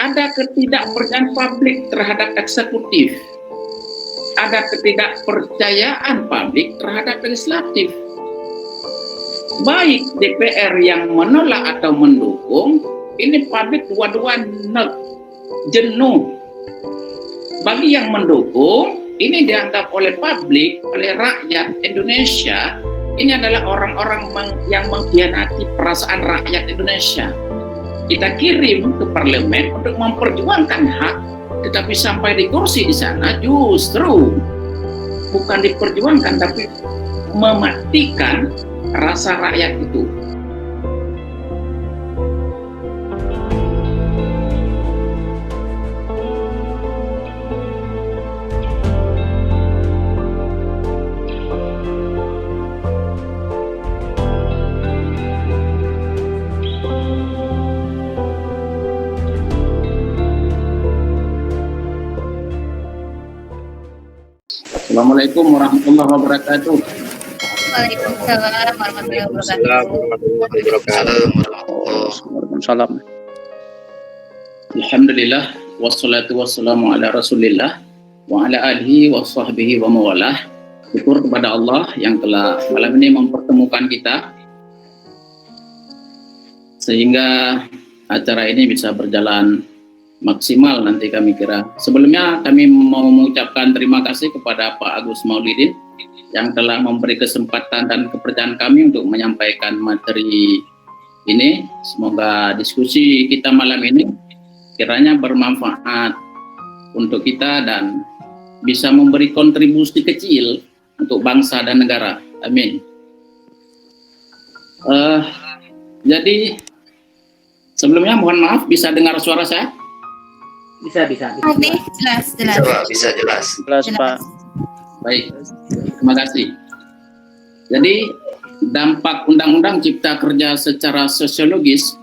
ada ketidakpercayaan publik terhadap eksekutif, ada ketidakpercayaan publik terhadap legislatif. Baik DPR yang menolak atau mendukung, ini publik dua-dua jenuh. Bagi yang mendukung, ini dianggap oleh publik, oleh rakyat Indonesia, ini adalah orang-orang yang mengkhianati perasaan rakyat Indonesia. Kita kirim ke parlemen untuk memperjuangkan hak, tetapi sampai di kursi di sana justru bukan diperjuangkan, tapi mematikan rasa rakyat itu. Assalamualaikum warahmatullahi wabarakatuh. Waalaikumsalam warahmatullahi wabarakatuh. Waalaikumsalam. Alhamdulillah wassalatu wassalamu ala Rasulillah wa ala alihi wa sahbihi wa mawalah. Syukur kepada Allah yang telah malam ini mempertemukan kita sehingga acara ini bisa berjalan maksimal nanti kami kira. Sebelumnya kami mau mengucapkan terima kasih kepada Pak Agus Maulidin yang telah memberi kesempatan dan kepercayaan kami untuk menyampaikan materi ini. Semoga diskusi kita malam ini kiranya bermanfaat untuk kita dan bisa memberi kontribusi kecil untuk bangsa dan negara. Amin. Jadi sebelumnya mohon maaf, bisa dengar suara saya? Bisa. Oke, jelas. Bisa jelas. Jelas, Pak. Baik, terima kasih. Jadi dampak Undang-Undang Cipta Kerja secara sosiologis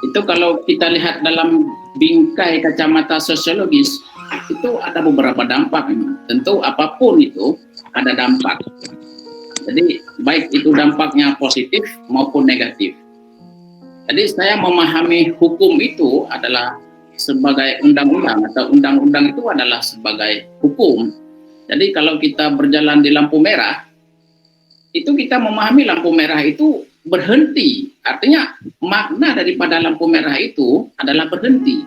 itu kalau kita lihat dalam bingkai kacamata sosiologis itu ada beberapa dampak. Tentu apapun itu ada dampak. Jadi baik itu dampaknya positif maupun negatif. Jadi saya memahami hukum itu adalah sebagai undang-undang, atau undang-undang itu adalah sebagai hukum. Jadi kalau kita berjalan di lampu merah, itu kita memahami lampu merah itu berhenti. Artinya makna daripada lampu merah itu adalah berhenti.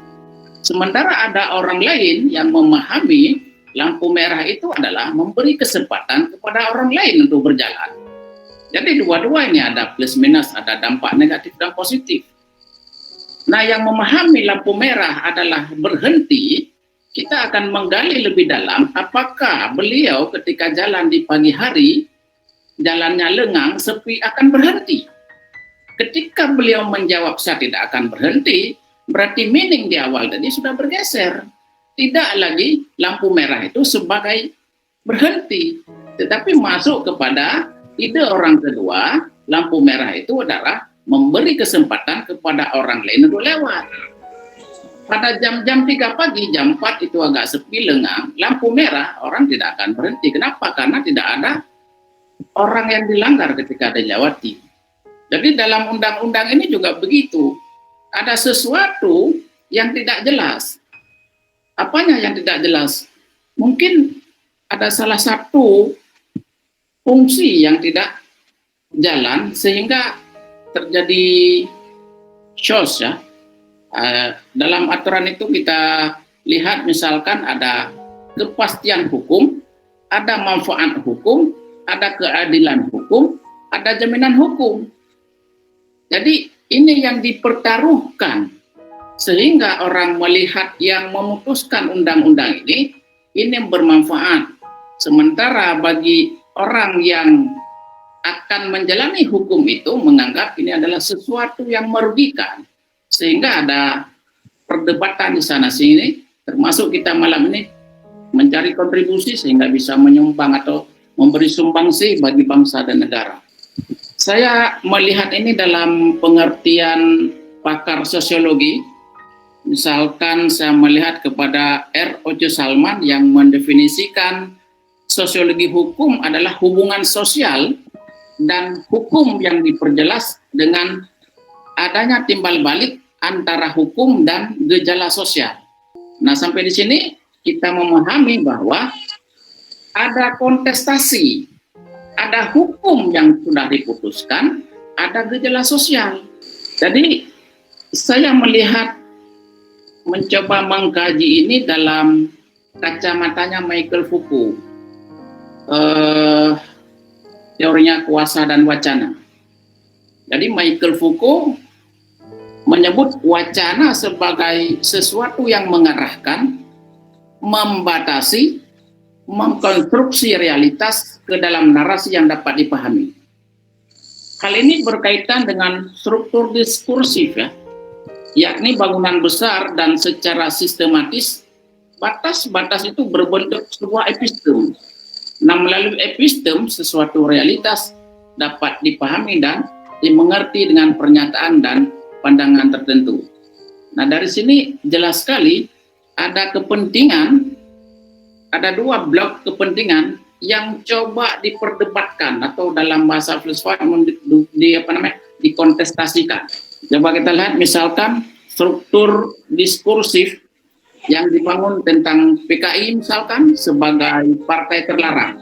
Sementara ada orang lain yang memahami lampu merah itu adalah memberi kesempatan kepada orang lain untuk berjalan. Jadi dua-duanya ada plus minus, ada dampak negatif dan positif. Nah, yang memahami lampu merah adalah berhenti, kita akan menggali lebih dalam apakah beliau ketika jalan di pagi hari, jalannya lengang, sepi, akan berhenti. Ketika beliau menjawab saya tidak akan berhenti, berarti meaning di awal tadi sudah bergeser. Tidak lagi lampu merah itu sebagai berhenti, tetapi masuk kepada ide orang kedua, lampu merah itu adalah memberi kesempatan kepada orang lain untuk lewat. Pada jam-jam 3 pagi, jam 4 itu agak sepi lengang, lampu merah, orang tidak akan berhenti. Kenapa? Karena tidak ada orang yang dilanggar ketika dilewati. Jadi dalam undang-undang ini juga begitu. Ada sesuatu yang tidak jelas. Apanya yang tidak jelas? Mungkin ada salah satu fungsi yang tidak jalan sehingga terjadi shows ya. Dalam aturan itu kita lihat misalkan ada kepastian hukum, ada manfaat hukum, ada keadilan hukum, ada jaminan hukum. Jadi ini yang dipertaruhkan sehingga orang melihat yang memutuskan undang-undang ini bermanfaat. Sementara bagi orang yang akan menjalani hukum itu menganggap ini adalah sesuatu yang merugikan, sehingga ada perdebatan di sana sini, termasuk kita malam ini mencari kontribusi sehingga bisa menyumbang atau memberi sumbangsi bagi bangsa dan negara. Saya melihat ini dalam pengertian pakar sosiologi. Misalkan saya melihat kepada R. Oce Salman yang mendefinisikan sosiologi hukum adalah hubungan sosial dan hukum yang diperjelas dengan adanya timbal balik antara hukum dan gejala sosial. Nah, sampai di sini kita memahami bahwa ada kontestasi, ada hukum yang sudah diputuskan, ada gejala sosial. Jadi saya melihat, mencoba mengkaji ini dalam kacamatanya Michael Foucault, teorinya kuasa dan wacana. Jadi Michael Foucault menyebut wacana sebagai sesuatu yang mengarahkan, membatasi, mengkonstruksi realitas ke dalam narasi yang dapat dipahami. Hal ini berkaitan dengan struktur diskursif, ya, yakni bangunan besar dan secara sistematis batas-batas itu berbentuk sebuah epistem. Nah, melalui epistem sesuatu realitas dapat dipahami dan dimengerti dengan pernyataan dan pandangan tertentu. Nah, dari sini jelas sekali ada kepentingan, ada dua blok kepentingan yang coba diperdebatkan atau dalam bahasa filsafat dikontestasikan. Coba kita lihat misalkan struktur diskursif yang dibangun tentang PKI misalkan sebagai partai terlarang.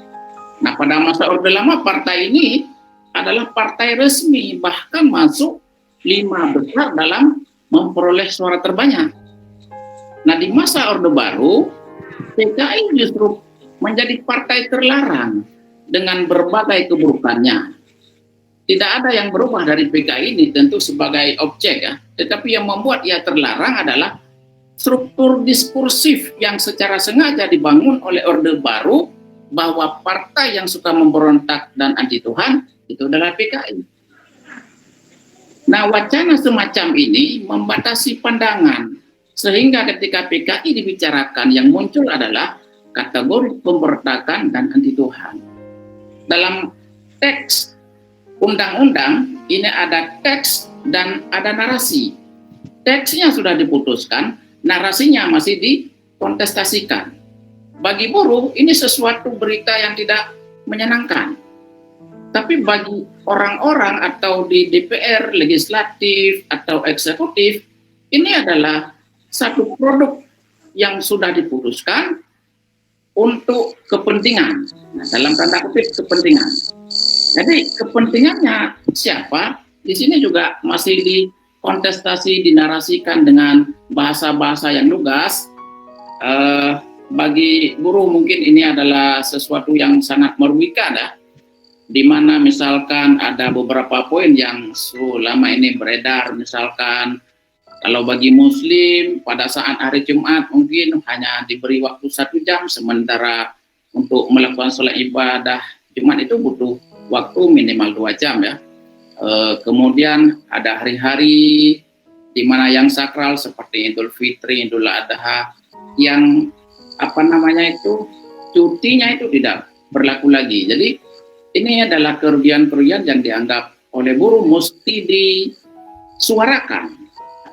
Nah, pada masa Orde Lama partai ini adalah partai resmi, bahkan masuk 5 besar dalam memperoleh suara terbanyak. Nah, di masa Orde Baru, PKI justru menjadi partai terlarang dengan berbagai keburukannya. Tidak ada yang berubah dari PKI ini tentu sebagai objek, ya, tetapi yang membuat ia terlarang adalah struktur diskursif yang secara sengaja dibangun oleh Orde Baru bahwa partai yang suka memberontak dan anti Tuhan itu adalah PKI. Nah, wacana semacam ini membatasi pandangan, sehingga ketika PKI dibicarakan yang muncul adalah kategori pemberontakan dan anti Tuhan. Dalam teks undang-undang ini ada teks dan ada narasi. Teksnya sudah diputuskan, narasinya masih dikontestasikan. Bagi buruh ini sesuatu berita yang tidak menyenangkan. Tapi bagi orang-orang atau di DPR, legislatif atau eksekutif, ini adalah satu produk yang sudah diputuskan untuk kepentingan. Nah, dalam tanda kutip kepentingan. Jadi kepentingannya siapa? Di sini juga masih dikontestasi, dinarasikan dengan bahasa-bahasa yang lugas. Bagi buruh mungkin ini adalah sesuatu yang sangat merugikan, ya. Di mana misalkan ada beberapa poin yang selama ini beredar, misalkan kalau bagi Muslim pada saat hari Jumat mungkin hanya diberi waktu 1 jam, sementara untuk melakukan sholat ibadah Jumat itu butuh waktu minimal 2 jam, ya. Kemudian ada hari-hari di mana yang sakral seperti Idul Fitri, Idul Adha, yang cutinya itu tidak berlaku lagi. Jadi ini adalah kerugian-kerugian yang dianggap oleh buruh mesti disuarakan,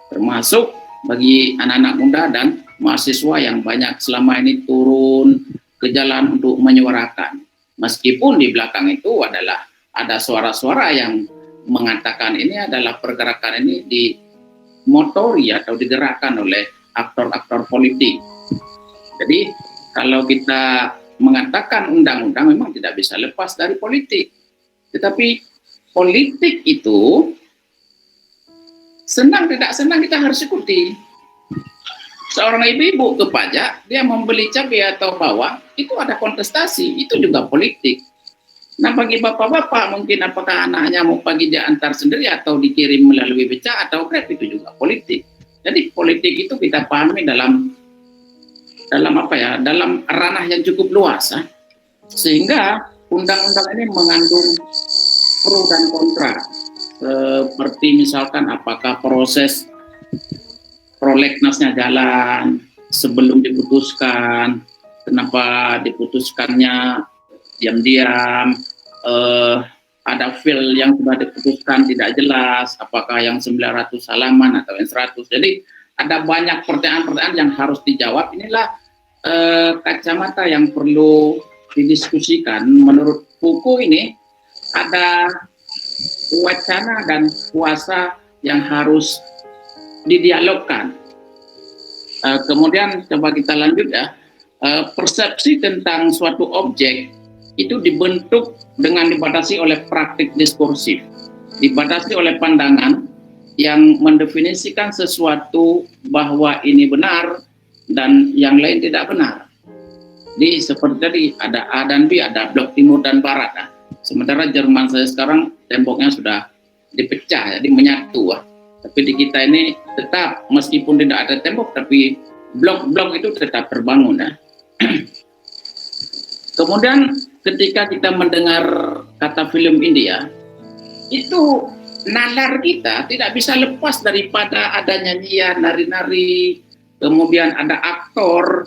termasuk bagi anak-anak muda dan mahasiswa yang banyak selama ini turun ke jalan untuk menyuarakan. Meskipun di belakang itu adalah ada suara-suara yang mengatakan ini adalah pergerakan ini dimotori atau digerakkan oleh aktor-aktor politik. Jadi kalau kita mengatakan undang-undang memang tidak bisa lepas dari politik. Tetapi politik itu senang tidak senang kita harus ikuti. Seorang ibu-ibu ke pajak, dia membeli cabai atau bawang, itu ada kontestasi, itu juga politik. Nah, bagi bapak-bapak mungkin apakah anaknya mau pagi dia antar sendiri atau dikirim melalui becak atau Grab, itu juga politik. Jadi politik itu kita pahami dalam ranah yang cukup luas, sehingga undang-undang ini mengandung pro dan kontra, seperti misalkan apakah proses prolegnasnya jalan sebelum diputuskan, kenapa diputuskannya diam-diam, ada file yang sudah diputuskan tidak jelas, apakah yang 900 halaman atau yang 100. Jadi ada banyak pertanyaan-pertanyaan yang harus dijawab. Inilah kacamata yang perlu didiskusikan. Menurut Foucault ini ada wacana dan kuasa yang harus didialogkan. Kemudian coba kita lanjut ya. Persepsi tentang suatu objek itu dibentuk dengan dibatasi oleh praktik diskursif, dibatasi oleh pandangan yang mendefinisikan sesuatu bahwa ini benar dan yang lain tidak benar. Jadi seperti tadi ada A dan B, ada blok timur dan barat. Nah, sementara Jerman saya sekarang temboknya sudah dipecah, jadi menyatu. Tapi di kita ini tetap meskipun tidak ada tembok, tapi blok-blok itu tetap terbangun. Ya. Kemudian ketika kita mendengar kata film India, itu nalar kita tidak bisa lepas daripada ada nyanyian, nari-nari, kemudian ada aktor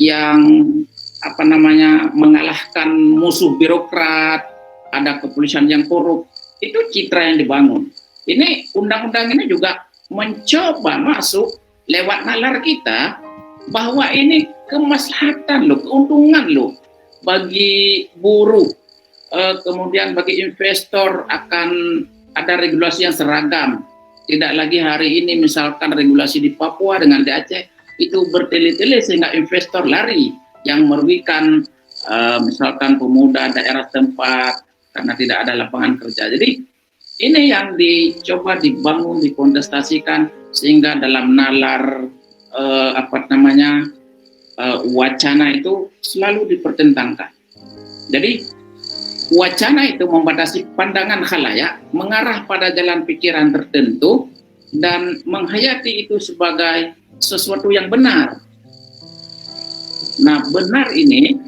yang mengalahkan musuh birokrat, ada kepolisian yang korup. Itu citra yang dibangun. Ini undang-undang ini juga mencoba masuk lewat nalar kita bahwa ini kemaslahatan loh, keuntungan loh bagi buruh, kemudian bagi investor akan ada regulasi yang seragam. Tidak lagi hari ini misalkan regulasi di Papua dengan di Aceh itu bertele-tele sehingga investor lari yang merugikan misalkan pemuda daerah tempat karena tidak ada lapangan kerja. Jadi ini yang dicoba dibangun, dikontestasikan sehingga dalam nalar wacana itu selalu dipertentangkan. Jadi wacana itu membatasi pandangan khalayak, mengarah pada jalan pikiran tertentu dan menghayati itu sebagai sesuatu yang benar. Nah, benar ini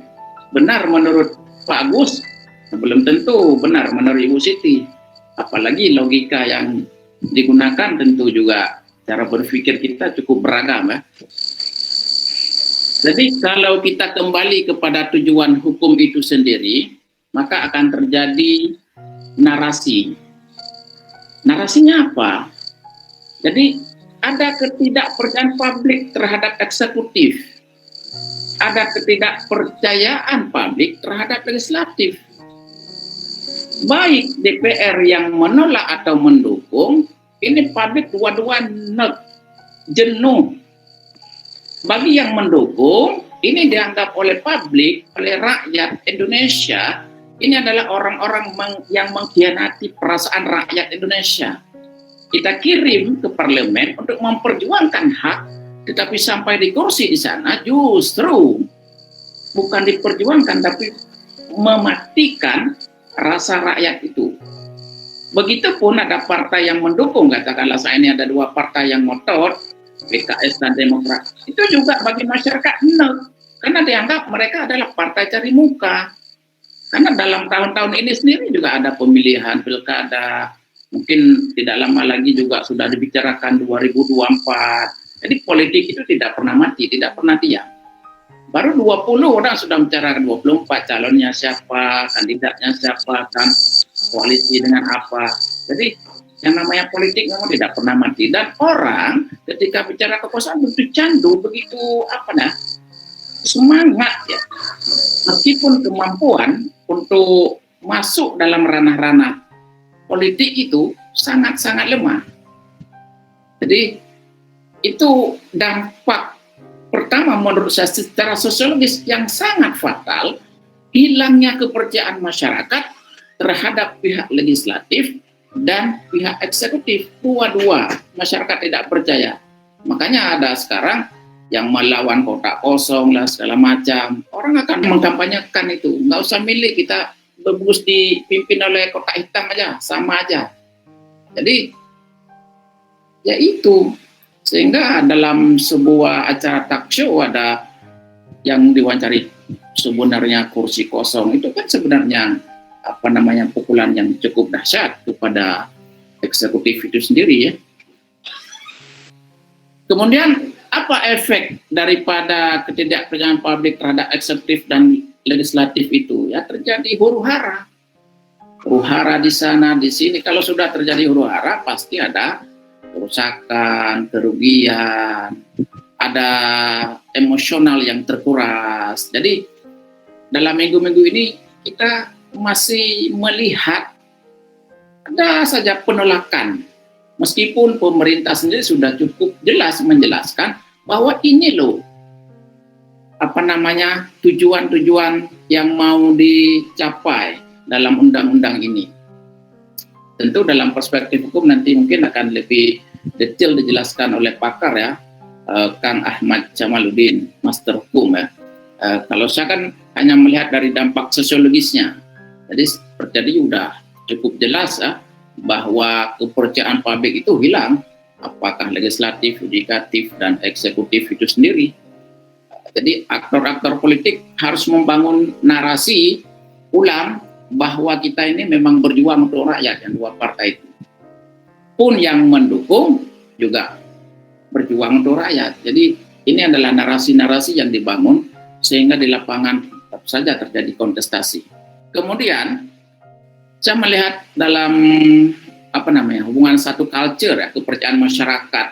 benar menurut Pak Agus, belum tentu benar menurut Ibu Siti. Apalagi logika yang digunakan tentu juga cara berpikir kita cukup beragam ya. Jadi kalau kita kembali kepada tujuan hukum itu sendiri, maka akan terjadi narasi. Narasinya apa? Jadi ada ketidakpercayaan publik terhadap eksekutif. Ada ketidakpercayaan publik terhadap legislatif. Baik DPR yang menolak atau mendukung, ini publik dua-dua jenuh. Bagi yang mendukung, ini dianggap oleh publik, oleh rakyat Indonesia, ini adalah orang-orang yang mengkhianati perasaan rakyat Indonesia. Kita kirim ke parlemen untuk memperjuangkan hak, tetapi sampai di kursi di sana justru bukan diperjuangkan, tapi mematikan rasa rakyat itu. Begitupun ada partai yang mendukung, katakanlah saya ini ada dua partai yang ngotot, PKS dan Demokrat. Itu juga bagi masyarakat karena dianggap mereka adalah partai cari muka. Karena dalam tahun-tahun ini sendiri juga ada pemilihan pilkada, mungkin tidak lama lagi juga sudah dibicarakan 2024. Jadi politik itu tidak pernah mati, tidak pernah diam. Baru 20 orang sudah bicarakan 24 calonnya siapa, kandidatnya siapa, kan koalisi dengan apa. Jadi yang namanya politik memang tidak pernah mati. Dan orang ketika bicara kekuasaan begitu candu, begitu semangat ya. Meskipun kemampuan untuk masuk dalam ranah-ranah politik itu sangat-sangat lemah. Jadi itu dampak pertama menurut saya secara sosiologis yang sangat fatal, hilangnya kepercayaan masyarakat terhadap pihak legislatif dan pihak eksekutif. Dua-dua masyarakat tidak percaya. Makanya ada sekarang yang melawan kotak kosong lah segala macam. Orang akan mengkampanyekan itu. Nggak usah milih, kita bagus dipimpin oleh kotak hitam aja, sama aja. Jadi ya itu. Sehingga dalam sebuah acara talk show ada yang diwawancari sebenarnya kursi kosong itu kan sebenarnya pukulan yang cukup dahsyat kepada eksekutif itu sendiri ya. Kemudian apa efek daripada ketidakpercayaan publik terhadap eksekutif dan legislatif itu? Ya terjadi huru-hara. Huru-hara di sana, di sini. Kalau sudah terjadi huru-hara pasti ada kerusakan, kerugian, ada emosional yang terkuras. Jadi dalam minggu-minggu ini kita masih melihat ada saja penolakan Meskipun pemerintah sendiri sudah cukup jelas menjelaskan bahwa ini loh tujuan-tujuan yang mau dicapai dalam undang-undang ini. Tentu dalam perspektif hukum nanti mungkin akan lebih detail dijelaskan oleh pakar ya, Kang Ahmad Jamaluddin, Master Hukum ya. Kalau saya kan hanya melihat dari dampak sosiologisnya. Jadi udah cukup jelas ya, bahwa kepercayaan publik itu hilang, apakah legislatif, yudikatif, dan eksekutif itu sendiri. Jadi aktor-aktor politik harus membangun narasi ulang bahwa kita ini memang berjuang untuk rakyat, yang dua partai itu. Pun yang mendukung juga berjuang untuk rakyat. Jadi ini adalah narasi-narasi yang dibangun sehingga di lapangan tetap saja terjadi kontestasi. Kemudian saya melihat dalam hubungan satu culture ya, kepercayaan masyarakat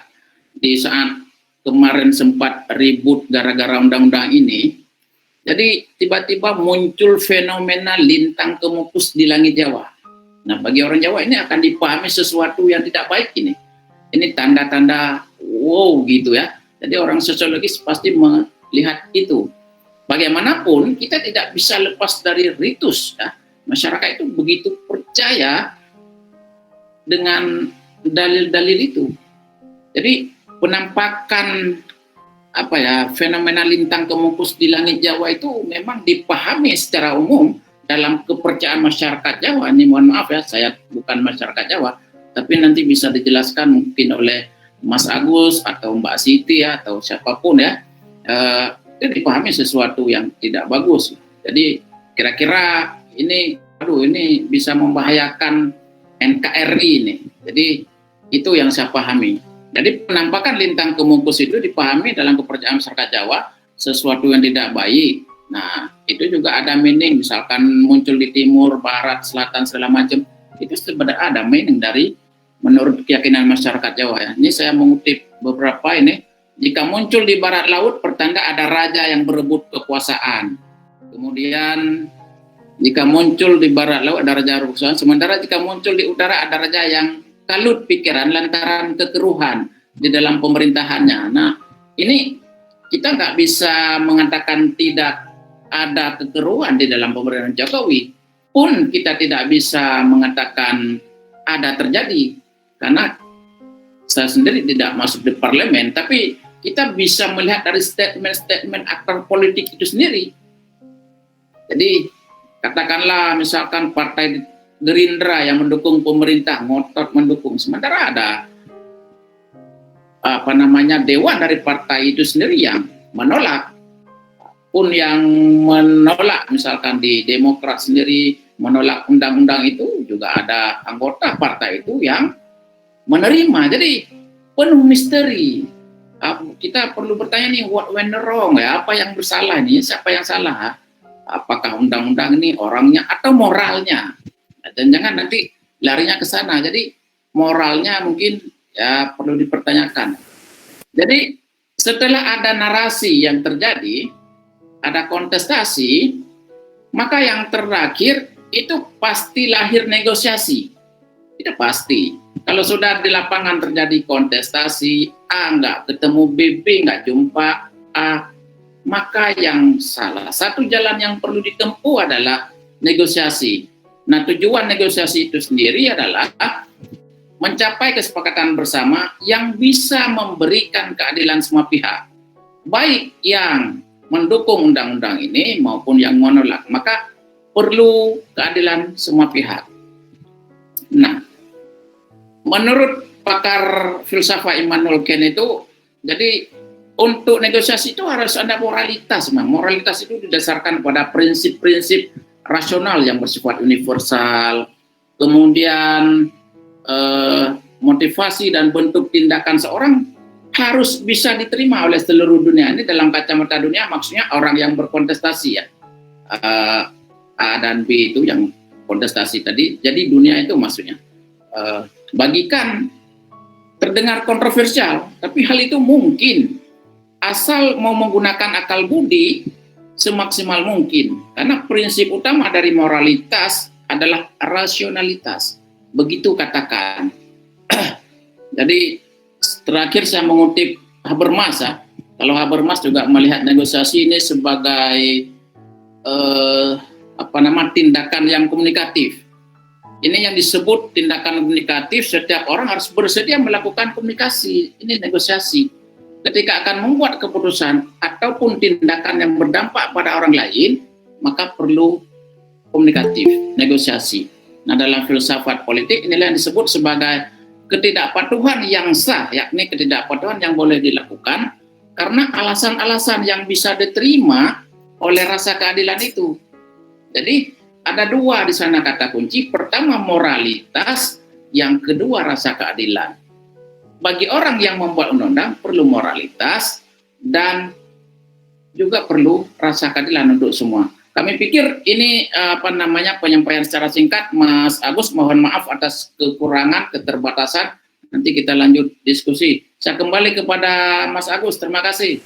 di saat kemarin sempat ribut gara-gara undang-undang ini. Jadi tiba-tiba muncul fenomena lintang kemukus di langit Jawa. Nah, bagi orang Jawa ini akan dipahami sesuatu yang tidak baik ini. Ini tanda-tanda wow gitu ya. Jadi orang sosiologis pasti melihat itu. Bagaimanapun kita tidak bisa lepas dari ritus ya. Masyarakat itu begitu percaya dengan dalil-dalil itu. Jadi penampakan fenomena lintang kemukus di langit Jawa itu memang dipahami secara umum dalam kepercayaan masyarakat Jawa. Ini mohon maaf ya, saya bukan masyarakat Jawa, tapi nanti bisa dijelaskan mungkin oleh Mas Agus atau Mbak Siti ya, atau siapapun ya. Itu dipahami sesuatu yang tidak bagus. Jadi kira-kira ini bisa membahayakan NKRI ini. Jadi itu yang saya pahami. Jadi penampakan lintang kemukus itu dipahami dalam kepercayaan masyarakat Jawa sesuatu yang tidak baik. Nah, itu juga ada meaning, misalkan muncul di timur, barat, selatan, segala macam. Itu sebenarnya ada meaning dari menurut keyakinan masyarakat Jawa ya. Ini saya mengutip beberapa ini. Jika muncul di barat laut, pertanda ada raja yang berebut kekuasaan. Kemudian jika muncul di barat laut ada raja kekuasaan. Sementara jika muncul di utara ada raja yang kalut pikiran lantaran kekeruhan di dalam pemerintahannya. Nah, ini kita nggak bisa mengatakan tidak ada kekeruhan di dalam pemerintahan Jokowi. Pun kita tidak bisa mengatakan ada terjadi. Karena saya sendiri tidak masuk di parlemen, tapi kita bisa melihat dari statement-statement aktor politik itu sendiri. Jadi katakanlah misalkan partai Gerindra yang mendukung pemerintah ngotot mendukung, sementara ada dewan dari partai itu sendiri yang menolak. Pun yang menolak misalkan di Demokrat sendiri menolak undang-undang itu juga ada anggota partai itu yang menerima. Jadi penuh misteri. Kita perlu bertanya nih, what went wrong ya? Apa yang bersalah ini? Siapa yang salah? Apakah undang-undang ini orangnya atau moralnya? Dan jangan nanti larinya ke sana. Jadi moralnya mungkin ya perlu dipertanyakan. Jadi setelah ada narasi yang terjadi, ada kontestasi, maka yang terakhir itu pasti lahir negosiasi. Itu pasti. Kalau sudah di lapangan terjadi kontestasi, A nggak ketemu B, B nggak jumpa A, maka yang salah satu jalan yang perlu ditempuh adalah negosiasi. Nah, tujuan negosiasi itu sendiri adalah mencapai kesepakatan bersama yang bisa memberikan keadilan semua pihak, baik yang mendukung undang-undang ini maupun yang menolak. Maka perlu keadilan semua pihak. Nah, menurut pakar filsafat Immanuel Kant itu, jadi untuk negosiasi itu harus ada moralitas. Moralitas itu didasarkan pada prinsip-prinsip rasional yang bersifat universal, kemudian motivasi dan bentuk tindakan seorang harus bisa diterima oleh seluruh dunia. Ini dalam kacamata dunia maksudnya orang yang berkontestasi ya, A dan B itu yang kontestasi tadi, jadi dunia itu maksudnya. Bagikan terdengar kontroversial, tapi hal itu mungkin asal mau menggunakan akal budi semaksimal mungkin, karena prinsip utama dari moralitas adalah rasionalitas. Begitu katakan. Jadi terakhir saya mengutip Habermas ya. Kalau Habermas juga melihat negosiasi ini sebagai tindakan yang komunikatif. Ini yang disebut tindakan komunikatif, setiap orang harus bersedia melakukan komunikasi. Ini negosiasi. Ketika akan membuat keputusan ataupun tindakan yang berdampak pada orang lain, maka perlu komunikatif, negosiasi. Nah, dalam filsafat politik inilah yang disebut sebagai ketidakpatuhan yang sah, yakni ketidakpatuhan yang boleh dilakukan karena alasan-alasan yang bisa diterima oleh rasa keadilan itu. Jadi ada dua di sana kata kunci. Pertama moralitas, yang kedua rasa keadilan. Bagi orang yang membuat undang-undang perlu moralitas dan juga perlu rasa keadilan untuk semua. Kami pikir ini penyampaian secara singkat, Mas Agus. Mohon maaf atas kekurangan, keterbatasan. Nanti kita lanjut diskusi. Saya kembali kepada Mas Agus. Terima kasih.